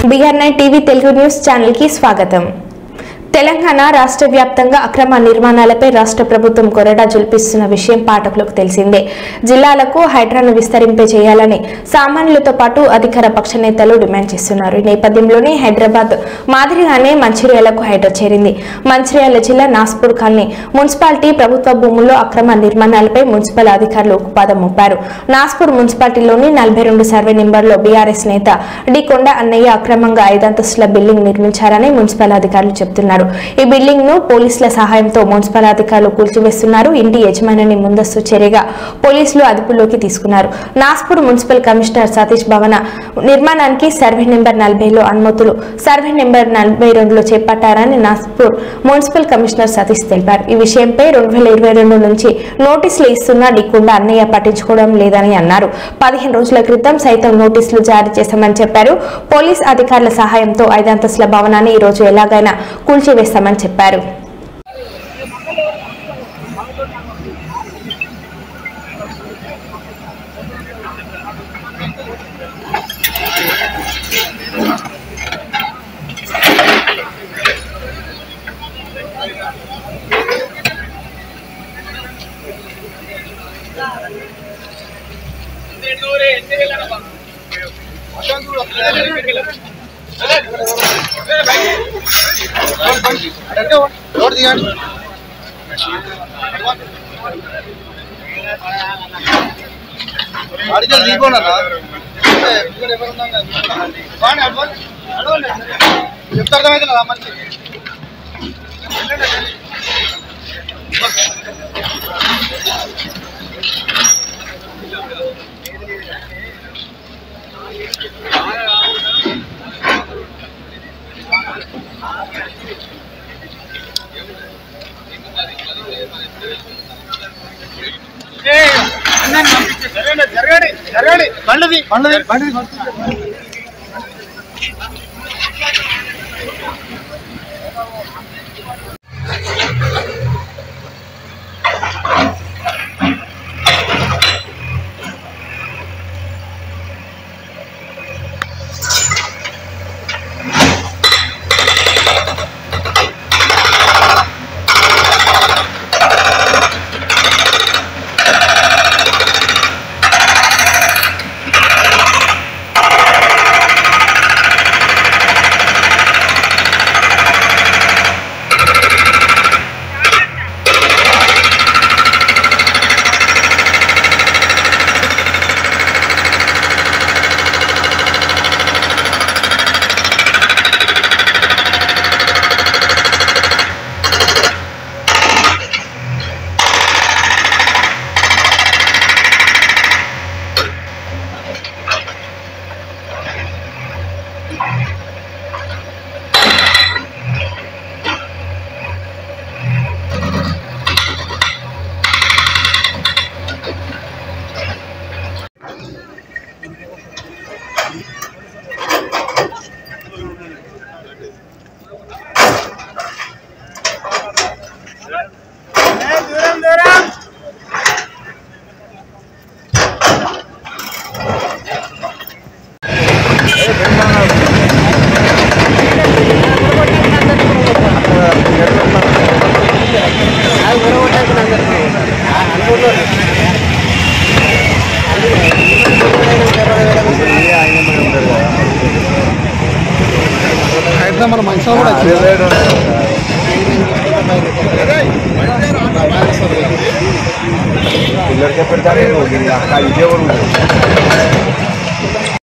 BR9 TV Telugu news channel కి స్వాగతం। తెలంగాణ రాష్ట్ర వ్యాప్తంగా అక్రమ నిర్మాణాలపై రాష్ట్ర ప్రభుత్వం కొరడా జుల్పిస్తున్న విషయం పాఠకులకు తెలిసిందే। జిల్లాలకు హైడ్రాను విస్తరింపే చేయాలని సామాన్యులతో పాటు అధికార పక్ష నేతలు డిమాండ్ చేస్తున్నారు। ఈ నేపథ్యంలోనే హైదరాబాద్ మాదిరిగానే మంచిర్యాలకు హైడ్రా చేరింది। మంచిర్యాల జిల్లా నాస్పూర్ కాలనీ మున్సిపాలిటీ ప్రభుత్వ భూముల్లో అక్రమ నిర్మాణాలపై మున్సిపల్ అధికారులు ఉక్కుపాదం మోపారు। నాస్పూర్ మున్సిపాలిటీలోని 42 సర్వే నెంబర్లో బీఆర్ఎస్ నేత డి కొండ అన్నయ్య అక్రమంగా 5 అంతస్తుల బిల్డింగ్ నిర్మించారని మున్సిపల్ అధికారులు చెబుతున్నారు। ఈ బిల్డింగ్ ను పోలీసుల సహాయంతో మున్సిపల్ అధికారులు కూల్చివేస్తున్నారు। ఇంటి యజమానిని ముందస్తు చర్యగా పోలీసులు అదుపులోకి తీసుకున్నారు। నాస్పూర్ మున్సిపల్ కమిషనర్ సతీష్ భవన నిర్మాణానికి సర్వే నెంబర్ 40లో అనుమతులు సర్వే నెంబర్ 42లో చేపట్టారని నాస్పూర్ మున్సిపల్ కమిషనర్ సతీష్ తెలిపారు। ఈ విషయంపై 2022 నుంచి నోటీసులు ఇస్తున్న డికొండ అన్నయ్య పట్టించుకోవడం లేదని అన్నారు। 15 రోజుల క్రితం సైతం నోటీసులు జారీ చేశామని చెప్పారు। పోలీస్ అధికారుల సహాయంతో 5 అంతస్తుల భవనాన్ని ఈ రోజు ఎలాగైనా కూల్చివేస్తామని చెప్పారు। మన మంచిగా కూడా పిల్లలకి పెడతారు